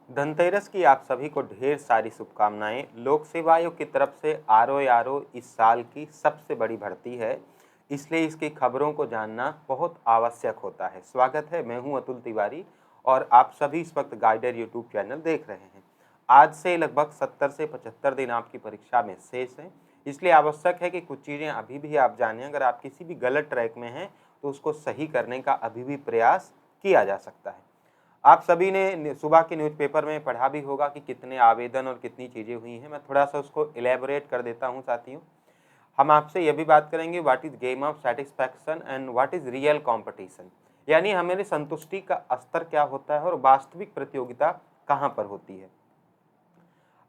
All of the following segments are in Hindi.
धनतेरस की आप सभी को ढेर सारी शुभकामनाएं। लोक सेवा आयोग की तरफ से आरओ इस साल की सबसे बड़ी भर्ती है, इसलिए इसकी खबरों को जानना बहुत आवश्यक होता है। स्वागत है, मैं हूं अतुल तिवारी और आप सभी इस वक्त गाइडर यूट्यूब चैनल देख रहे हैं। आज से लगभग 70 से 75 दिन आपकी परीक्षा में शेष हैं, इसलिए आवश्यक है कि कुछ चीज़ें अभी भी आप जानें। अगर आप किसी भी गलत ट्रैक में हैं तो उसको सही करने का अभी भी प्रयास किया जा सकता है। आप सभी ने सुबह के न्यूज़पेपर में पढ़ा भी होगा कि कितने आवेदन और कितनी चीज़ें हुई हैं। मैं थोड़ा सा उसको इलेबोरेट कर देता हूं साथियों। हम आपसे यह भी बात करेंगे what is game of satisfaction and what is real competition, यानी हमारी संतुष्टि का स्तर क्या होता है और वास्तविक प्रतियोगिता कहाँ पर होती है।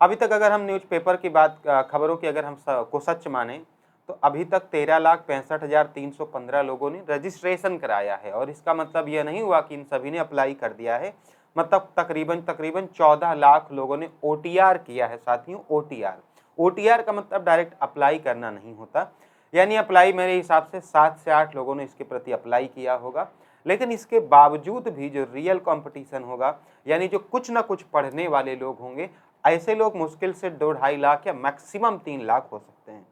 अभी तक अगर हम न्यूज़पेपर की बात खबरों की अगर हम को सच माने तो अभी तक 13,65,315 लोगों ने रजिस्ट्रेशन कराया है। और इसका मतलब यह नहीं हुआ कि इन सभी ने अप्लाई कर दिया है, मतलब तकरीबन तकरीबन 14 लाख लोगों ने ओटीआर किया है साथियों। ओटीआर का मतलब डायरेक्ट अप्लाई करना नहीं होता, यानी अप्लाई मेरे हिसाब से 7 से 8 लोगों ने इसके प्रति अप्लाई किया होगा। लेकिन इसके बावजूद भी जो रियल कंपटीशन होगा, यानी जो कुछ ना कुछ पढ़ने वाले लोग होंगे, ऐसे लोग मुश्किल से 2-2.5 लाख या मैक्सिमम 3 लाख हो सकते हैं।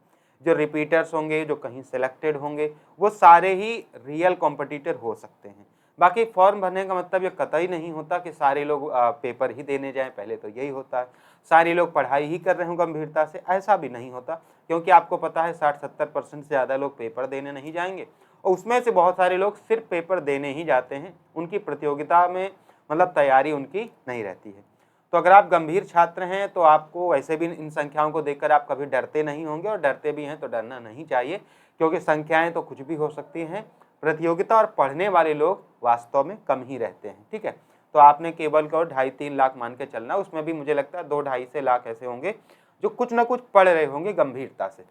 जो रिपीटर्स होंगे, जो कहीं सेलेक्टेड होंगे, वो सारे ही रियल कॉम्पिटिटर हो सकते हैं। बाकी फॉर्म भरने का मतलब ये कतई नहीं होता कि सारे लोग पेपर ही देने जाएं। पहले तो यही होता है सारे लोग पढ़ाई ही कर रहे हों गंभीरता से, ऐसा भी नहीं होता, क्योंकि आपको पता है 60-70% से ज़्यादा लोग पेपर देने नहीं जाएंगे और उसमें से बहुत सारे लोग सिर्फ पेपर देने ही जाते हैं। उनकी प्रतियोगिता में मतलब तैयारी उनकी नहीं रहती है। तो अगर आप गंभीर छात्र हैं तो आपको वैसे भी इन संख्याओं को देखकर आप कभी डरते नहीं होंगे, और डरते भी हैं तो डरना नहीं चाहिए, क्योंकि संख्याएं तो कुछ भी हो सकती हैं। प्रतियोगिता और पढ़ने वाले लोग वास्तव में कम ही रहते हैं, ठीक है। तो आपने केवल को 2.5-3 लाख मान के चलना, उसमें भी मुझे लगता है 2-2.5 से लाख ऐसे होंगे जो कुछ ना कुछ पढ़ रहे होंगे गंभीरता से।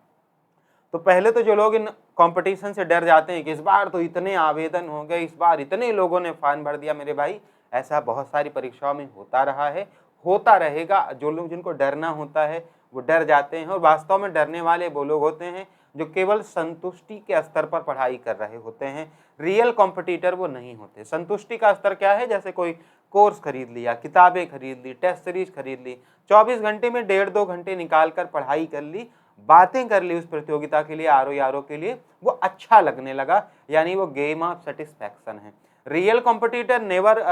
तो पहले तो जो लोग इन कंपटीशन से डर जाते हैं कि इस बार तो इतने आवेदन हो गए, इस बार इतने लोगों ने फॉर्म भर दिया, मेरे भाई ऐसा बहुत सारी परीक्षाओं में होता रहा है, होता रहेगा। जो लोग जिनको डरना होता है वो डर जाते हैं, और वास्तव में डरने वाले वो लोग होते हैं जो केवल संतुष्टि के स्तर पर पढ़ाई कर रहे होते हैं। रियल कॉम्पिटिटर वो नहीं होते। संतुष्टि का स्तर क्या है? जैसे कोई कोर्स खरीद लिया, किताबें खरीद ली, टेस्ट सीरीज खरीद ली, 24 घंटे में 1.5-2 घंटे निकाल कर पढ़ाई कर ली, बातें कर ली उस प्रतियोगिता के लिए, आरओ के लिए, वो अच्छा लगने लगा, यानी वो गेम ऑफ सेटिस्फैक्शन है। रियल कॉम्पिटिटर नेवर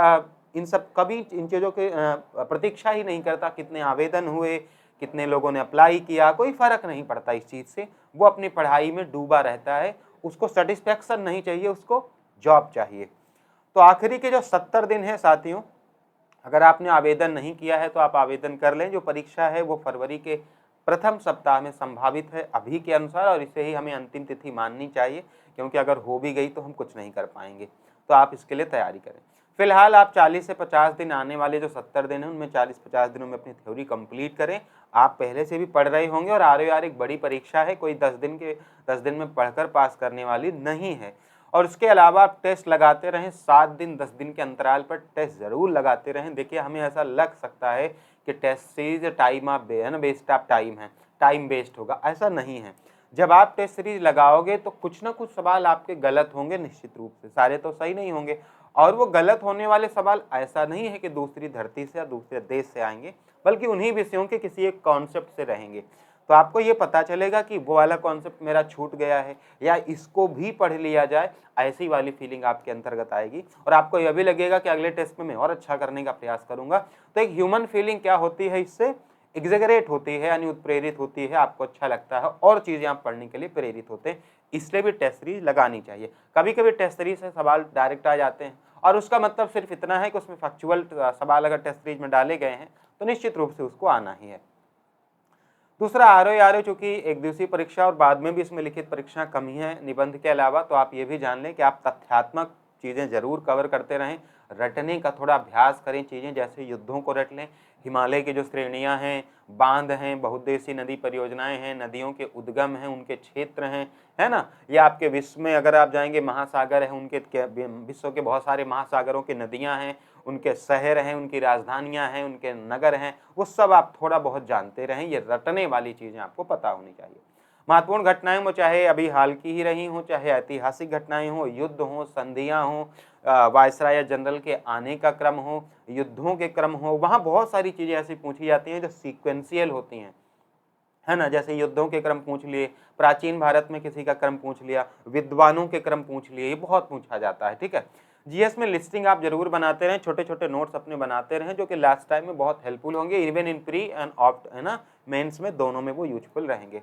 इन सब कभी इन चीज़ों के प्रतीक्षा ही नहीं करता। कितने आवेदन हुए, कितने लोगों ने अप्लाई किया, कोई फर्क नहीं पड़ता इस चीज़ से। वो अपनी पढ़ाई में डूबा रहता है, उसको सेटिस्फैक्शन नहीं चाहिए, उसको जॉब चाहिए। तो आखिरी के जो 70 दिन है साथियों, अगर आपने आवेदन नहीं किया है तो आप आवेदन कर लें। जो परीक्षा है वो फरवरी के प्रथम सप्ताह में संभावित है अभी के अनुसार, और इसे ही हमें अंतिम तिथि माननी चाहिए, क्योंकि अगर हो भी गई तो हम कुछ नहीं कर पाएंगे। तो आप इसके लिए तैयारी करें। फिलहाल आप 40 से 50 दिन, आने वाले जो 70 दिन हैं उनमें 40-50 दिनों में अपनी थ्योरी कंप्लीट करें। आप पहले से भी पढ़ रहे होंगे, और आरओ एक बड़ी परीक्षा है, कोई 10 दिन में पढ़कर पास करने वाली नहीं है। और इसके अलावा आप टेस्ट लगाते रहें, 7 दिन 10 दिन के अंतराल पर टेस्ट जरूर लगाते रहें। देखिए, हमें ऐसा लग सकता है कि test series time of waste of time है, टाइम वेस्ट होगा, ऐसा नहीं है। जब आप टेस्ट सीरीज लगाओगे तो कुछ ना कुछ सवाल आपके गलत होंगे, निश्चित रूप से सारे तो सही नहीं होंगे। और वो गलत होने वाले सवाल ऐसा नहीं है कि दूसरी धरती से या दूसरे देश से आएंगे, बल्कि उन्हीं विषयों के किसी एक कॉन्सेप्ट से रहेंगे। तो आपको ये पता चलेगा कि वो वाला कॉन्सेप्ट मेरा छूट गया है, या इसको भी पढ़ लिया जाए, ऐसी वाली फीलिंग आपके अंतर्गत आएगी। और आपको यह भी लगेगा कि अगले टेस्ट में मैं और अच्छा करने का प्रयास करूंगा। तो एक ह्यूमन फीलिंग क्या होती है, इससे एग्जेगरेट होती है, यानी उत्प्रेरित होती है, आपको अच्छा लगता है और चीजें आप पढ़ने के लिए प्रेरित होते हैं। इसलिए भी टेस्ट सीरीज लगानी चाहिए। कभी कभी टेस्ट सीरीज से सवाल डायरेक्ट आ जाते हैं, और उसका मतलब सिर्फ इतना है कि उसमें फैक्चुअल सवाल अगर टेस्ट सीरीज में डाले गए हैं तो निश्चित रूप से उसको आना ही है। दूसरा, आरओ चूंकि एक दिवसीय परीक्षा और बाद में भी इसमें लिखित परीक्षा कम ही है निबंध के अलावा, तो आप ये भी जान लें कि आप तथ्यात्मक चीज़ें जरूर कवर करते रहें। रटने का थोड़ा अभ्यास करें चीज़ें, जैसे युद्धों को रट लें, हिमालय की जो श्रेणियां हैं, बांध हैं, बहुउद्देशीय नदी परियोजनाएं हैं, नदियों के उद्गम हैं, उनके क्षेत्र हैं, है ना। या आपके विश्व में अगर आप जाएंगे, महासागर हैं, उनके विश्व के बहुत सारे महासागरों की नदियां हैं, उनके शहर हैं, उनकी राजधानियां हैं, उनके नगर हैं, वो सब आप थोड़ा बहुत जानते रहें। ये रटने वाली चीज़ें आपको पता होनी चाहिए। महत्वपूर्ण घटनाएं वो चाहे अभी हाल की ही रही हों, चाहे ऐतिहासिक घटनाएं हों, युद्ध हों, संधियां हों, वायसराय या जनरल के आने का क्रम हो, युद्धों के क्रम हो, वहाँ बहुत सारी चीज़ें ऐसी पूछी जाती हैं जो सीक्वेंशियल होती हैं, है ना। जैसे युद्धों के क्रम पूछ लिए, प्राचीन भारत में किसी का क्रम पूछ लिया, विद्वानों के क्रम पूछ लिए, ये बहुत पूछा जाता है, ठीक है। जीएस में लिस्टिंग आप जरूर बनाते रहें, छोटे छोटे नोट्स अपने बनाते रहें, जो कि लास्ट टाइम में बहुत हेल्पफुल होंगे, even in pre and oft, है ना, मेंस में दोनों में वो यूजफुल रहेंगे।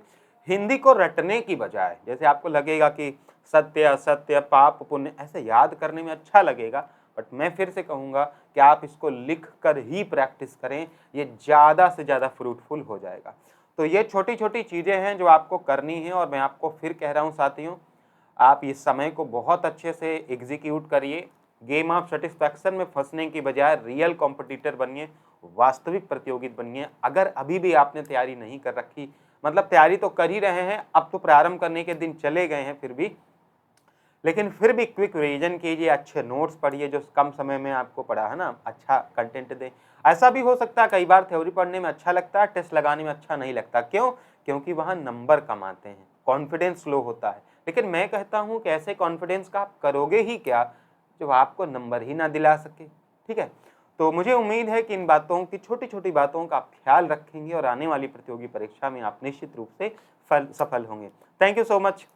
हिंदी को रटने की बजाय, जैसे आपको लगेगा कि सत्य असत्य पाप पुण्य ऐसे याद करने में अच्छा लगेगा, बट मैं फिर से कहूँगा कि आप इसको लिख कर ही प्रैक्टिस करें, ये ज़्यादा से ज़्यादा फ्रूटफुल हो जाएगा। तो ये छोटी छोटी चीज़ें हैं जो आपको करनी है, और मैं आपको फिर कह रहा हूँ साथियों, आप इस समय को बहुत अच्छे से एग्जीक्यूट करिए। गेम ऑफ सेटिस्फैक्शन में फंसने की बजाय रियल कॉम्पिटिटर बनिए, वास्तविक प्रतियोगी बनिए। अगर अभी भी आपने तैयारी नहीं कर रखी, मतलब तैयारी तो कर ही रहे हैं, अब तो प्रारंभ करने के दिन चले गए हैं फिर भी, लेकिन फिर भी क्विक रिवीजन कीजिए, अच्छे नोट्स पढ़िए जो कम समय में आपको पढ़ा है ना, अच्छा कंटेंट दे। ऐसा भी हो सकता है कई बार थ्योरी पढ़ने में अच्छा लगता है, टेस्ट लगाने में अच्छा नहीं लगता। क्यों? क्योंकि वहाँ नंबर कम आते हैं, कॉन्फिडेंस लो होता है। लेकिन मैं कहता हूँ कि ऐसे कॉन्फिडेंस का आप करोगे ही क्या जो आपको नंबर ही ना दिला सके, ठीक है। तो मुझे उम्मीद है कि इन बातों की, छोटी छोटी बातों का आप ख्याल रखेंगे और आने वाली प्रतियोगी परीक्षा में आप निश्चित रूप से सफल होंगे। Thank you so much.